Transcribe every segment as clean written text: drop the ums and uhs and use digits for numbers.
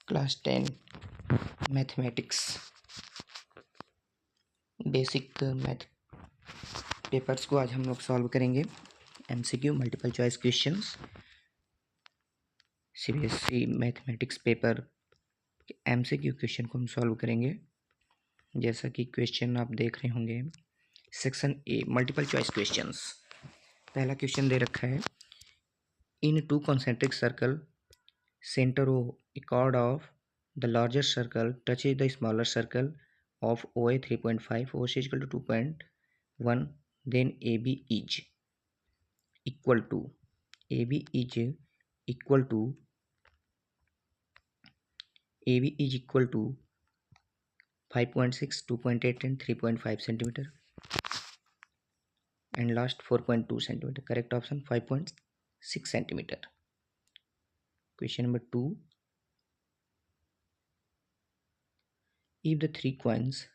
Class 10 mathematics basic math papers को आज हम लोग सॉल्व करेंगे। MCQ multiple choice questions CBSE mathematics paper MCQ question को हम सॉल्व करेंगे। जैसा कि क्वेश्चन आप देख रहे होंगे, section a multiple choice questions. पहला क्वेश्चन दे रखा है, in two concentric circle center O, a chord of the larger circle touches the smaller circle of OA 3.5, OC is equal to 2.1, then AB is equal to AB is equal to AB is equal to 5.6, 2.8 and 3.5 centimeter, and last 4.2 centimeter. Correct option 5.6 centimeter. Question number 2, if the three coins,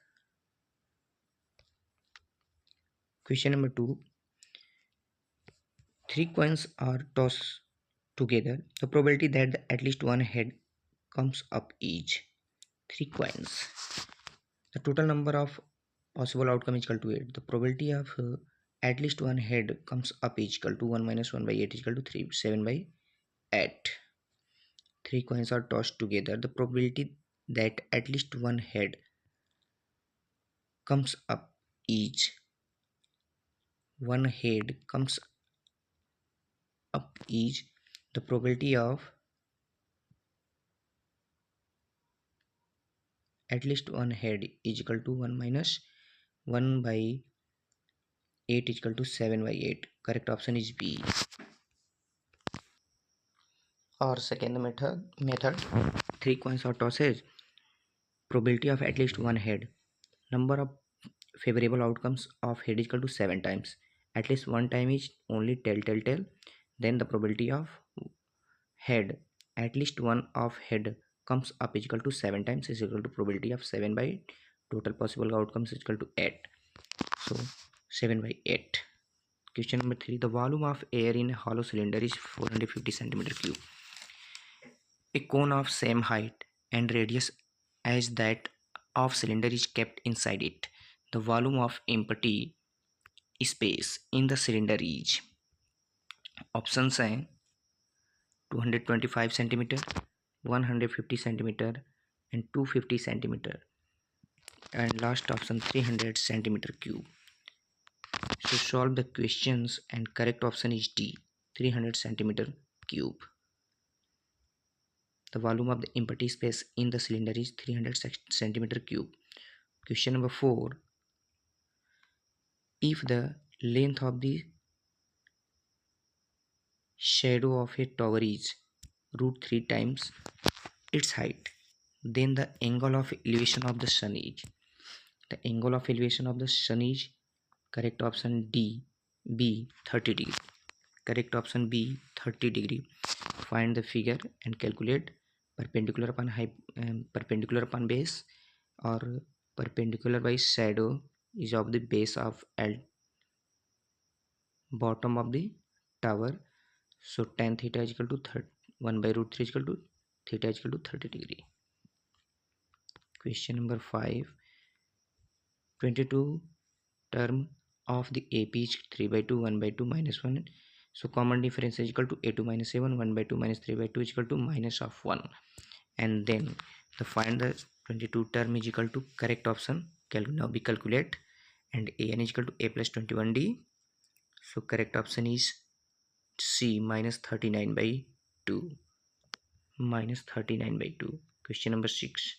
question number 2, three coins are tossed together, the probability that at least one head comes up is 3 coins. The total number of possible outcome is equal to 8. The probability of at least one head comes up is equal to 1 minus 1 by 8 is equal to 3, 7 by 8. 3 coins are tossed together. The probability that at least one head comes up is one head comes up is the probability of at least one head is equal to 1 minus 1 by 8 is equal to 7 by 8. Correct option is B. Or second method, 3 coins are tossed, probability of at least one head, number of favorable outcomes of head is equal to 7 times, at least one time is only tail, then the probability of head, at least one of head comes up is equal to 7 times is equal to probability of 7 by 8. Total possible outcomes is equal to 8, so 7 by 8. Question number 3, the volume of air in a hollow cylinder is 450 centimeter cube. A cone of same height and radius as that of cylinder is kept inside it. The volume of empty space in the cylinder is, options हैं 225 centimeter, 150 centimeter and 250 centimeter, and last option 300 centimeter cube. So solve the questions and correct option is D, 300 centimeter cube. The volume of the empty space in the cylinder is 300 centimeter cube. Question number 4, if the length of the shadow of a tower is root 3 times its height, then the angle of elevation of the sun is, the angle of elevation of the sun is, correct option D, B, 30 degree. Correct option B, 30 degree. Find the figure and calculate perpendicular upon base or perpendicular by shadow is of the base of L, bottom of the tower. So tan theta is equal to 1 by root 3 is equal to theta is equal to 30 degree. Question number 5, 22 term of the AP is 3 by 2, 1 by 2, minus 1. So common difference is equal to A2 minus A1, 1 by 2 minus 3 by 2 is equal to minus of 1. And then the find the 22 term is equal to, correct option now we calculate, and AN is equal to A plus 21D. So correct option is C, minus 39 by 2. Minus 39 by 2. Question number 6.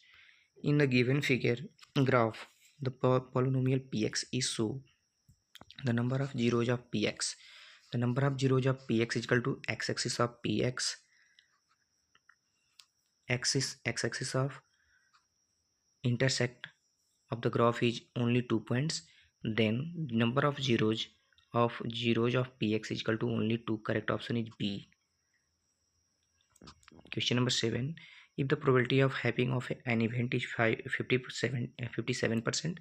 In the given figure graph, the polynomial px is so the number of zeros of px. The number of zeros of px is equal to x-axis of px, x-axis of intersect of the graph is only 2 points. Then number of zeros of px is equal to only 2. Correct option is B. Question number 7, if the probability of happening of an event is 57%,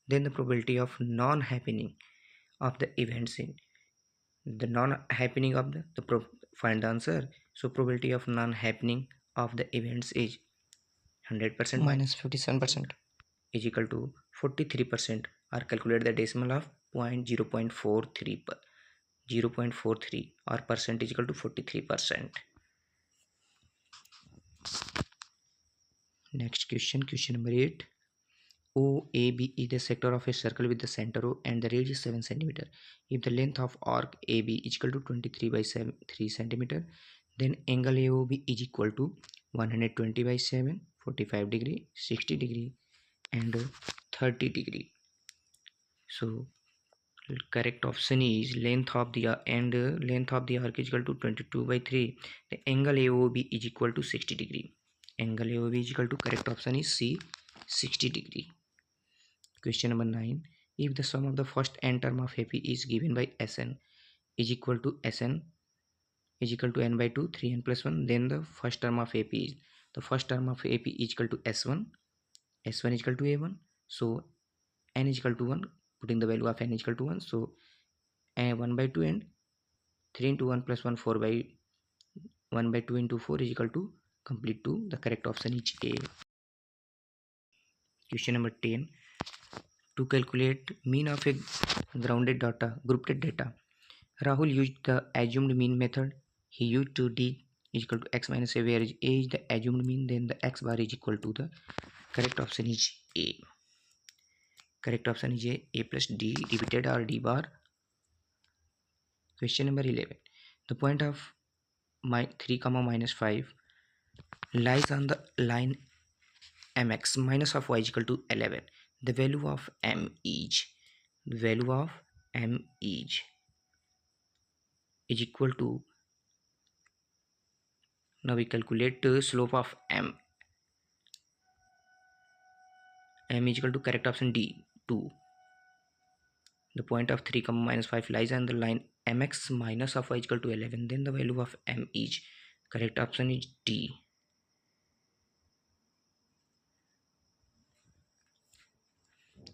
then the probability of non-happening of the events in the non-happening of the find the answer. So probability of non-happening of the events is 100% minus 57% is equal to 43%, or calculate the decimal of 0.043 0.43 or percent is equal to 43%. Next question, question number 8. OAB is the sector of a circle with the center O and the radius 7 cm. If the length of arc AB is equal to 23 by 3 cm, then angle AOB is equal to 120 by 7, 45 degree, 60 degree and 30 degree. So correct option is length of the length of the arc is equal to 22 by 3. The angle AOB is equal to 60 degree. Angle AOB is equal to, correct option is C, 60 degree. Question number 9. If the sum of the first n term of AP is given by Sn is equal to Sn is equal to n by 2, 3n plus 1, then the first term of AP is, the first term of AP is equal to S1, S1 is equal to A1. So n is equal to 1, putting the value of n is equal to 1. So 1 by 2 and 3 into 1 plus 1, 4 by 1 by 2 into 4 is equal to complete 2. The correct option is A. Question number 10. To calculate mean of a grouped data, Rahul used the assumed mean method. He used to d is equal to x minus a, where a is the assumed mean, then the x bar is equal to the, correct option is A. Correct option is A plus d repeated or d bar. Question number 11. The point of 3 comma minus 5 lies on the line mx minus of y is equal to 11. The value of m is, is equal to, now we calculate the slope of m is equal to, correct option D, 2. The point of 3 comma minus 5 lies on the line mx minus of y is equal to 11, then the value of m is, correct option is D.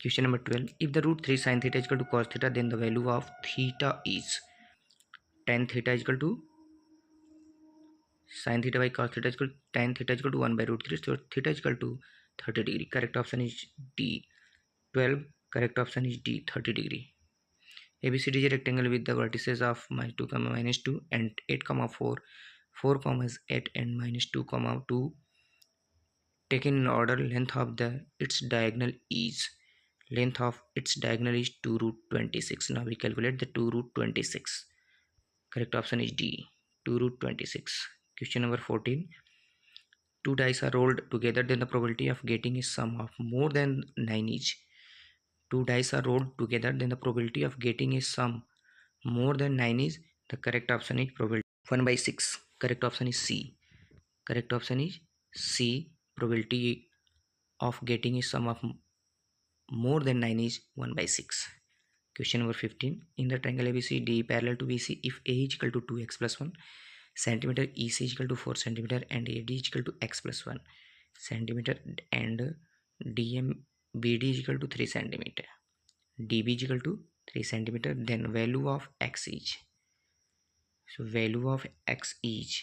Question number 12. If the root 3 sin theta is equal to cos theta, then the value of theta is tan theta is equal to sin theta by cos theta is equal to tan theta is equal to 1 by root 3. So theta is equal to 30 degree. Correct option is D, 12. Correct option is D, 30 degree. ABCD is a rectangle with the vertices of minus 2 comma minus 2 and 8 comma 4, 4 commas 8 and minus 2 comma 2. Taken in order, length of its diagonal is, length of its diagonal is 2 root 26. Now we calculate the 2 root 26. Correct option is D, 2 root 26. Question number 14. Two dice are rolled together, then the probability of getting a sum of more than 9 is. Two dice are rolled together, then the probability of getting a sum more than 9 is, the correct option is probability 1 by 6. Correct option is C. Correct option is C. Probability of getting a sum of more than 9 is 1 by 6. Question number 15. In the triangle ABCD parallel to BC, if A is equal to 2x plus 1 centimeter, EC is equal to 4 centimeter and AD is equal to x plus 1 centimeter and BD is equal to 3 centimeter, DB is equal to 3 centimeter, then value of x is, so value of x is,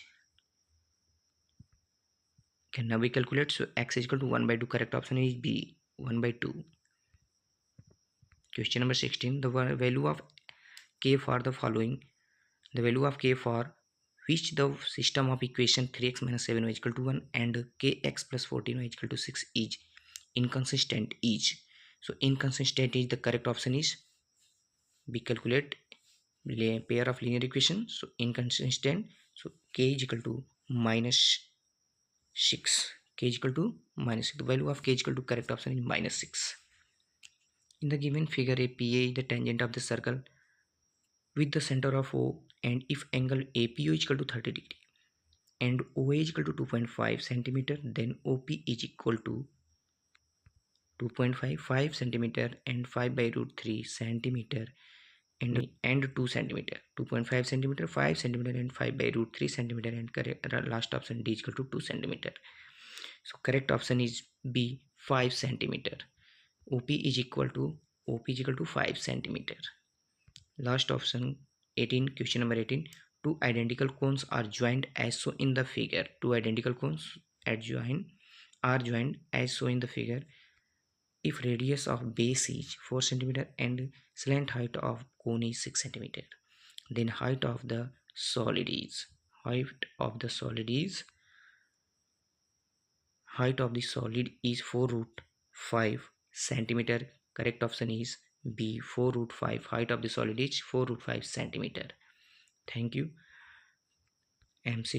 can now we calculate. So x is equal to 1 by 2. Correct option is B, 1 by 2. Question number 16. The value of k for the following, the value of k for which the system of equation 3x minus 7y is equal to 1 and kx plus 14y is equal to 6 is inconsistent is. So inconsistent is, the correct option is, we calculate pair of linear equations. So inconsistent, so k is equal to minus 6. K is equal to minus 6. The value of k is equal to, correct option is minus 6. In the given figure, a PA is the tangent of the circle with the center of O, and if angle APO is equal to 30 degree and OA is equal to 2.5 centimeter, then OP is equal to 2.55 centimeter and 5 by root 3 centimeter and 2 centimeter, 2.5 centimeter, 5 centimeter and 5 by root 3 centimeter, and correct last option D is equal to 2 centimeter. So correct option is B, 5 centimeter. OP is equal to 5 centimeter. Last option 18. Question number 18. Two identical cones are joined as shown in the figure. Two identical cones are joined are joined as shown in the figure. If radius of base is 4 cm and slant height of cone is 6 cm, then height of the solid is height of the solid is 4 root 5 centimeter. Correct option is B, 4 root 5. Height of the solid is 4 root 5 centimeter. Thank you. MC